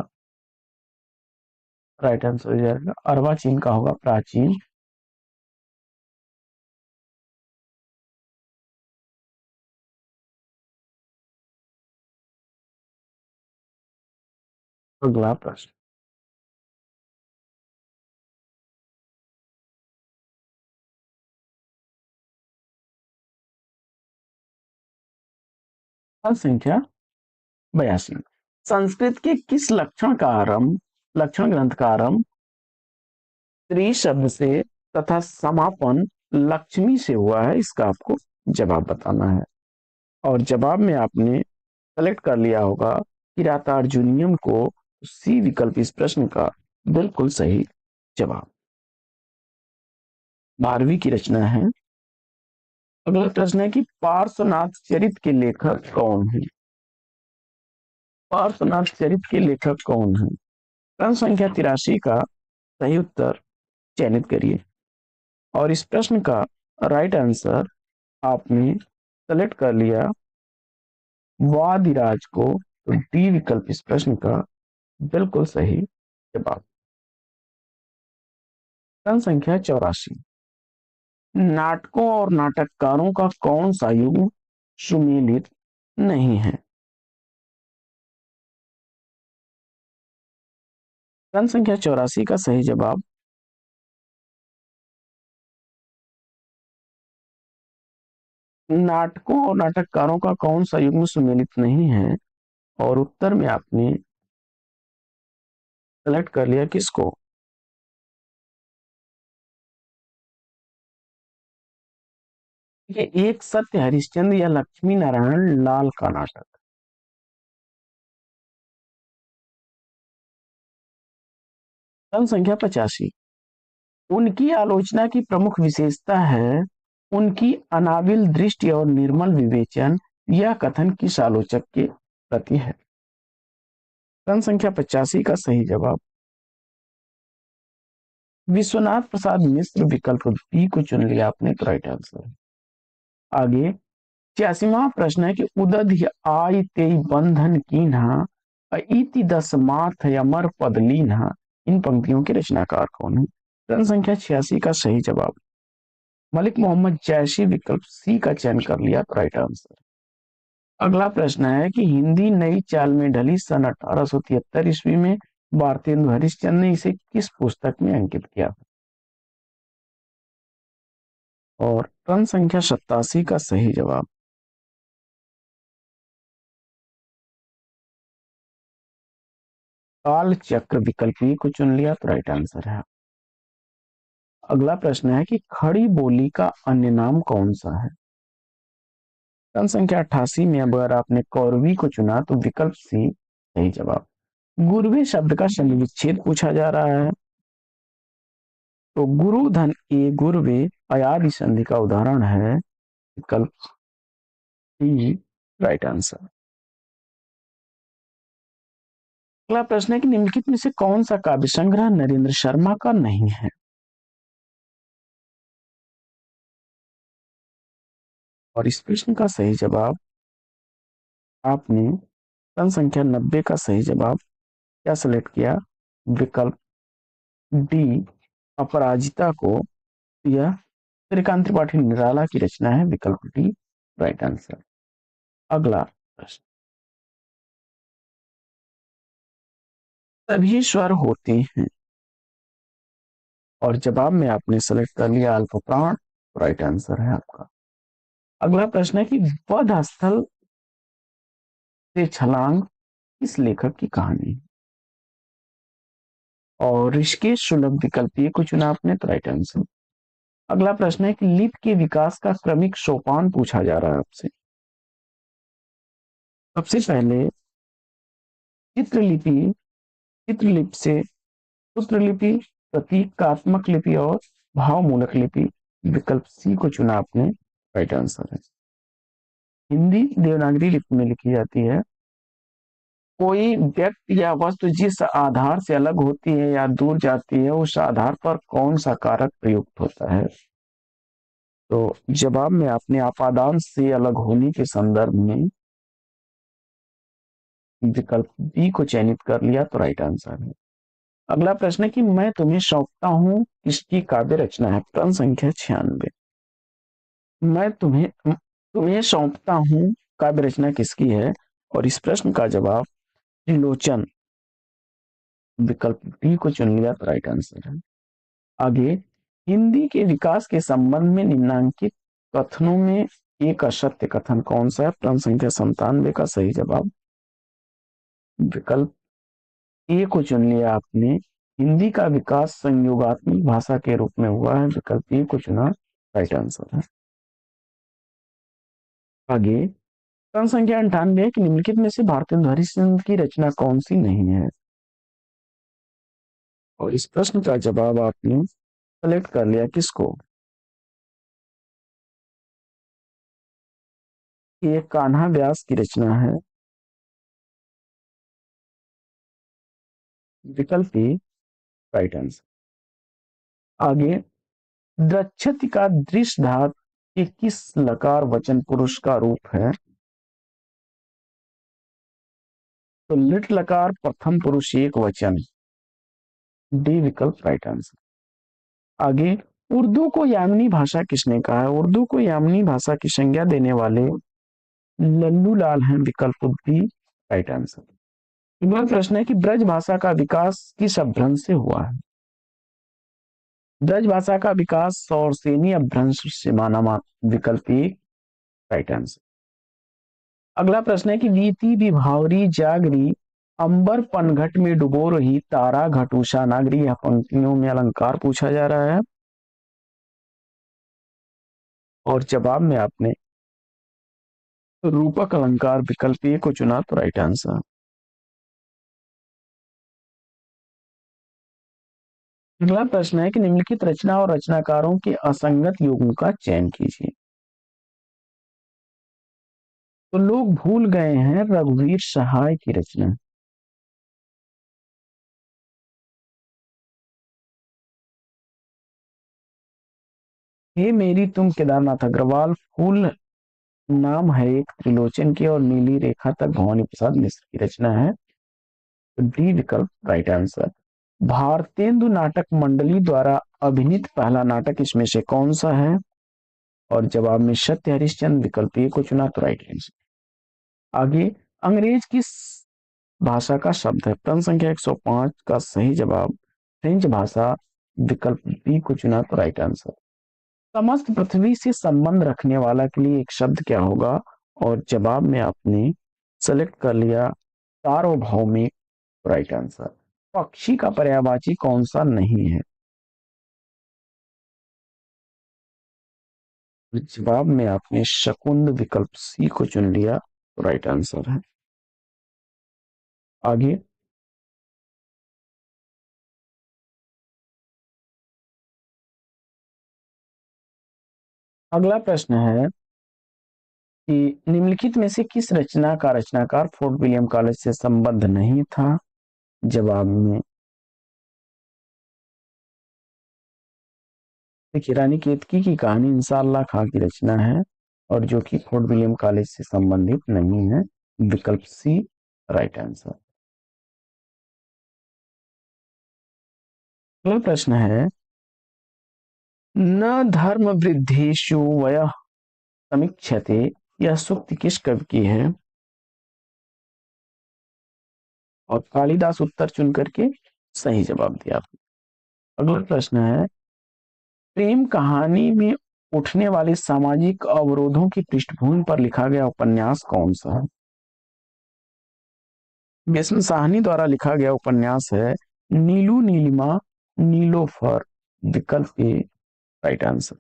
राइट आंसर हो जाएगा। अर्वाचीन का होगा प्राचीन। अगला प्रश्न, संख्या 82। संस्कृत के किस लक्षण ग्रंथ का आरंभ स्त्री शब्द से तथा समापन लक्ष्मी से हुआ है? इसका आपको जवाब बताना है और जवाब में आपने सेलेक्ट कर लिया होगा किरातार्जुनीयम को, सी विकल्प इस प्रश्न का बिल्कुल सही जवाब। 12वीं की रचना है। अगला प्रश्न है कि पार्श्वनाथ चरित के लेखक कौन है? पार्श्वनाथ चरित के लेखक कौन है? प्रश्न संख्या 83 का सही उत्तर चयनित करिए और इस प्रश्न का राइट आंसर आपने सेलेक्ट कर लिया वादिराज को, तो डी विकल्प इस प्रश्न का बिल्कुल सही जवाब। प्रश्न संख्या 84। नाटकों और नाटककारों का कौन सा युग्म सुमेलित नहीं है? प्रश्न संख्या 84 का सही जवाब नाटकों और नाटककारों का कौन सा युग्म सुमेलित नहीं है, और उत्तर में आपने सेलेक्ट कर लिया किसको? ये एक सत्य हरिश्चंद्र या लक्ष्मी नारायण लाल का नाटक। प्रश्न संख्या 85। उनकी आलोचना की प्रमुख विशेषता है उनकी अनाविल दृष्टि और निर्मल विवेचन, यह कथन किस आलोचक के प्रति है? प्रश्न संख्या 85 का सही जवाब विश्वनाथ प्रसाद मिश्र, विकल्प बी को चुन लिया आपने, तो राइट आंसर है। आगे 86वां प्रश्न है कि उदधि आई तेई बंधन कीन्हा इति दसमार्थ अमर पद लीन्हा, इन पंक्तियों के रचनाकार कौन है? प्रश्न संख्या 86 का सही जवाब मलिक मोहम्मद जैशी, विकल्प सी का चयन कर लिया, तो राइट आंसर। अगला प्रश्न है कि हिंदी नई चाल में ढली सन 1873 ईस्वी में भारतेंदु हरिश्चंद्र ने इसे किस पुस्तक में अंकित किया? और प्रश्न संख्या 87 का सही जवाब काल चक्र, विकल्प ई को चुन लिया, तो राइट आंसर है। अगला प्रश्न है कि खड़ी बोली का अन्य नाम कौन सा है? प्रश्न संख्या 88 में अगर आपने कौरवी को चुना तो विकल्प सी सही जवाब। गुरवे शब्द का शब्द विच्छेद पूछा जा रहा है, तो गुरु धन ए गुरवे अयादि संधि का उदाहरण है, विकल्प सी राइट आंसर। अगला प्रश्न है कि निम्नलिखित में से कौन सा काव्य संग्रह नरेंद्र शर्मा का नहीं है? और इस प्रश्न का सही जवाब आपने प्रश्न संख्या 90 का सही जवाब क्या सिलेक्ट किया? विकल्प डी अपराजिता को। यह श्रीकांत त्रिपाठी निराला की रचना है, विकल्प डी राइट आंसर। अगला प्रश्न, सभी स्वर होते हैं और जवाब में आपने सेलेक्ट कर लिया अल्प प्राण, राइट आंसर है आपका। अगला प्रश्न है कि वध स्थल से छलांग किस लेखक की कहानी है? और ऋषिकेश सुलभ, विकल्प ए को चुना आपने, तो राइट आंसर। अगला प्रश्न है कि लिपि के विकास का क्रमिक सोपान पूछा जा रहा है आपसे। सबसे पहले चित्रलिपि, चित्रलिपि से सूत्रलिपि, प्रतीकात्मक लिपि और भावमूलक लिपि, विकल्प सी को चुना आपने, राइट आंसर है। हिंदी देवनागरी लिपि में लिखी जाती है। कोई व्यक्ति या वस्तु जिस आधार से अलग होती है या दूर जाती है उस आधार पर कौन सा कारक प्रयुक्त होता है? तो जवाब में आपने आपादान से अलग होने के संदर्भ में विकल्प बी को चयनित कर लिया, तो राइट आंसर है। अगला प्रश्न है कि मैं तुम्हें सौंपता हूं किसकी काव्य रचना है? प्रश्न संख्या 96। मैं तुम्हें तुम्हें सौंपता हूं काव्य रचना किसकी है? और इस प्रश्न का जवाब त्रिलोचन, विकल्प डी को चुन लिया, तो राइट आंसर है। आगे हिंदी के विकास के संबंध में निम्नांकित कथनों में एक असत्य कथन कौन सा है? प्रश्न संख्या 97 का सही जवाब विकल्प ए को चुन लिया आपने। हिंदी का विकास संयोगात्मक भाषा के रूप में हुआ है, विकल्प ए को चुना, राइट आंसर है। आगे प्रश्न संख्या 98 कि निम्नलिखित में से भारतेंदु हरिश्चंद्र की रचना कौन सी नहीं है? और इस प्रश्न का जवाब आपने सेलेक्ट कर लिया किसको? ये कान्हा व्यास की रचना है, विकल्प ए राइट आंसर। आगे द्रक्षति का दृश्य धात के किस लकार वचन पुरुष का रूप है? तो लिट लकार प्रथम पुरुष एक वचन, डी विकल्प राइट आंसर। आगे उर्दू को यामिनी भाषा किसने कहा है? उर्दू को यामिनी भाषा की संज्ञा देने वाले लल्लू लाल हैं, विकल्प बी राइट आंसर। अगला प्रश्न है कि ब्रज भाषा का विकास किस अपभ्रंश से हुआ है? ब्रज भाषा का विकास सौरसेनी अपभ्रंश से माना, विकल्प ए राइट आंसर। अगला प्रश्न है कि वीति विभावरी जागरी अंबर पनघट में डुबो रही तारा घटूषा नागरी, यह पंक्तियों में अलंकार पूछा जा रहा है और जवाब में आपने रूपक अलंकार, विकल्प ए को चुना, तो राइट आंसर। अगला प्रश्न है कि निम्नलिखित रचना और रचनाकारों के असंगत युग्म का चयन कीजिए। तो लोग भूल गए हैं रघुवीर सहाय की रचना, हे मेरी तुम केदारनाथ अग्रवाल फूल नाम है एक त्रिलोचन की और नीली रेखा तक भवानी प्रसाद मिश्र की रचना है। तो डी विकल्प राइट आंसर। भारतेंदु नाटक मंडली द्वारा अभिनीत पहला नाटक इसमें से कौन सा है? और जवाब में सत्य हरिश्चंद्र विकल्प ए को चुना तो राइट आंसर। आगे, अंग्रेज किस भाषा का शब्द है? प्रश्न संख्या 105 का सही जवाब फ्रेंच भाषा विकल्प बी को चुना तो राइट आंसर। समस्त पृथ्वी से संबंध रखने वाला के लिए एक शब्द क्या होगा? और जवाब में आपने सेलेक्ट कर लिया सार्वभौमिक, राइट आंसर। पक्षी का पर्यायवाची कौन सा नहीं है? जवाब में आपने शकुंड विकल्प सी को चुन लिया तो राइट आंसर है। आगे, अगला प्रश्न है कि निम्नलिखित में से किस रचना का रचनाकार फोर्ट विलियम कॉलेज से संबद्ध नहीं था? जवाब में देखिए, रानी केतकी की कहानी इंशाअल्लाह खां की रचना है और जो कि फोर्ट विलियम कॉलेज से संबंधित नहीं है। विकल्प सी राइट आंसर। अगला प्रश्न है, न धर्म वृद्धिषु वयः समीक्षते, यह सूक्ति किस कवि की है? और कालिदास उत्तर चुन करके सही जवाब दिया। अगला प्रश्न है, प्रेम कहानी में उठने वाले सामाजिक अवरोधों की पृष्ठभूमि पर लिखा गया उपन्यास कौन सा है? बेसन साहनी द्वारा लिखा गया उपन्यास है नीलू नीलिमा नीलोफर, विकल्प ए राइट आंसर।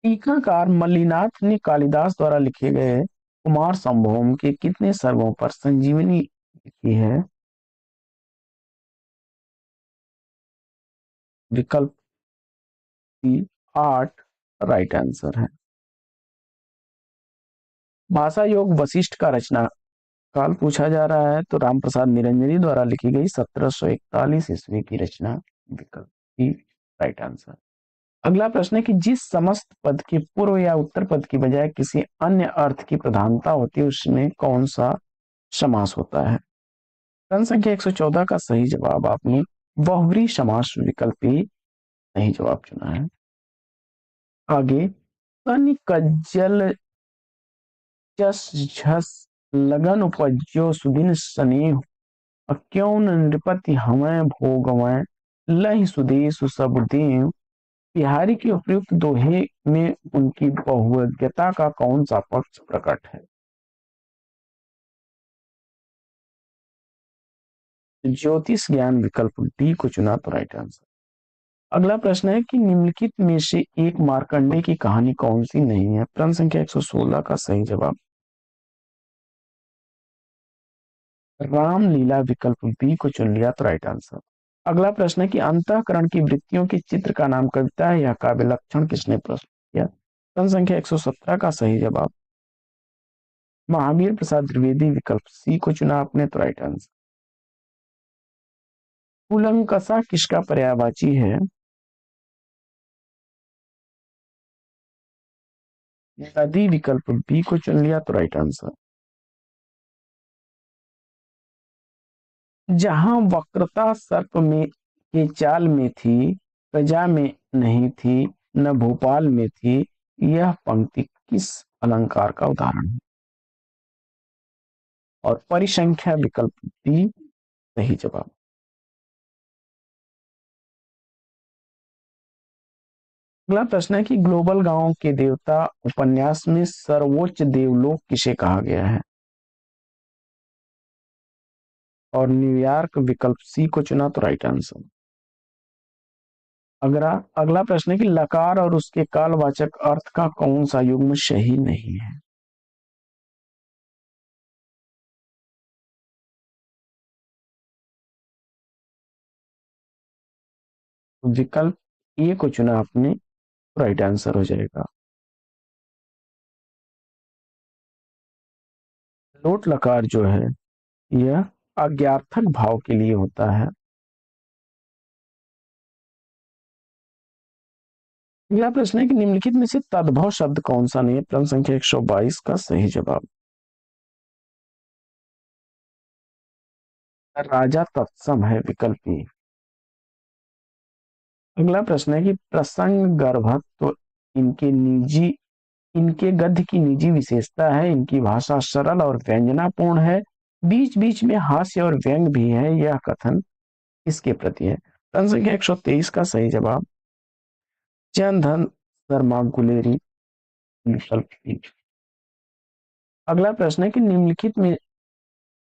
टीकाकार मल्लिनाथ ने कालिदास द्वारा लिखे गए कुमार संभोम के कितने सर्गों पर संजीवनी लिखी है? विकल्प सी 8 राइट आंसर है। भाषा योग वशिष्ठ का रचना काल पूछा जा रहा है, तो रामप्रसाद निरंजनी द्वारा लिखी गई 1741 ईस्वी की रचना, विकल्प सी राइट आंसर। अगला प्रश्न है कि जिस समस्त पद के पूर्व या उत्तर पद की बजाय किसी अन्य अर्थ की प्रधानता होती है उसमें कौन सा समास होता है? प्रश्न संख्या 114 का सही जवाब आपने बहुव्रीहि समास विकल्प ही सही जवाब चुना है। आगे, सन कज्जल जस झस लगन उपज्यो सुदिन स्नेह, क्यों नृपति हमें भोगवै लहि सुदेशु सब देव। बिहारी के उपयुक्त दोहे में उनकी बहुज्ञता का कौन सा पक्ष प्रकट है? ज्योतिष ज्ञान विकल्प डी को चुना तो राइट आंसर। अगला प्रश्न है कि निम्नलिखित में से एक मार्कंडे की कहानी कौन सी नहीं है? प्रश्न संख्या 116 का सही जवाब रामलीला, विकल्प बी को चुन लिया तो राइट आंसर। अगला प्रश्न है कि अंतःकरण की वृत्तियों के चित्र का नाम कविता है या काव्य लक्षण किसने प्रस्तुत किया? प्रश्न संख्या 117 का सही जवाब महावीर प्रसाद द्विवेदी, विकल्प सी को चुना आपने तो राइट आंसर। कूलंकषा किसका पर्यायवाची है? नदी, विकल्प बी को चुन लिया तो राइट आंसर। जहां वक्रता सर्प में के चाल में थी, प्रजा में नहीं थी, न भोपाल में थी, यह पंक्ति किस अलंकार का उदाहरण है? और परिसंख्या, विकल्प डी सही जवाब। अगला प्रश्न है कि ग्लोबल गांव के देवता उपन्यास में सर्वोच्च देवलोक किसे कहा गया है? और न्यूयॉर्क, विकल्प सी को चुना तो राइट आंसर। अगला अगला प्रश्न है कि लकार और उसके कालवाचक अर्थ का कौन सा युग्म सही नहीं है? विकल्प ए को चुना आपने तो राइट आंसर हो जाएगा। लोट लकार जो है यह अज्ञार्थक भाव के लिए होता है। अगला प्रश्न है कि निम्नलिखित में से तद्भव शब्द कौन सा नहीं है। प्रश्न संख्या 122 का सही जवाब राजा तत्सम है, विकल्प ए। अगला प्रश्न है कि प्रसंग गर्भत्व इनके निजी इनके गद्य की निजी विशेषता है, इनकी भाषा सरल और व्यंजनापूर्ण है, बीच बीच में हास्य और व्यंग भी है, यह कथन इसके प्रति है। प्रश्न संख्या 123 का सही जवाब चंद धन शर्मा गुलेरी, विकल्प बी। अगला प्रश्न है कि निम्नलिखित में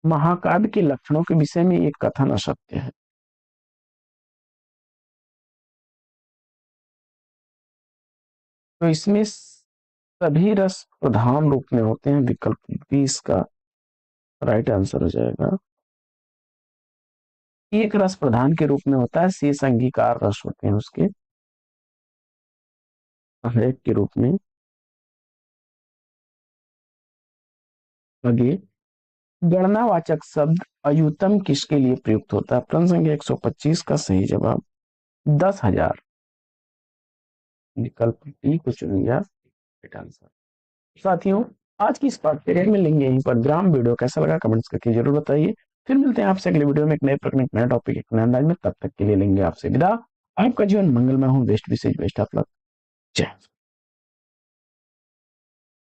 महाकाव्य के लक्षणों के विषय में एक कथन असत्य है। तो इसमें सभी रस प्रधान रूप में होते हैं, विकल्प बी इसका राइट आंसर हो जाएगा। एक रस प्रधान के रूप में होता है, शेष अंगीकार रस होते हैं उसके हरेक के रूप में। आगे गणनावाचक शब्द अयुतम किसके लिए प्रयुक्त होता है। प्रश्न संख्या 125 का सही जवाब 10,000, विकल्प डी को चुनिए राइट आंसर। साथियों, आज की इस पाठ्यक्रम में लेंगे यहीं पर विराम। वीडियो कैसा लगा कमेंट्स करके जरूर बताइए। फिर मिलते हैं आपसे अगले वीडियो में एक नए प्रकरण, एक नया टॉपिक, एक नए अंदाज में। तब तक के लिए लेंगे आपसे विदा। आपका जीवन मंगलमय हो। बेस्ट विशेष बेस्ट ऑफ लक। जय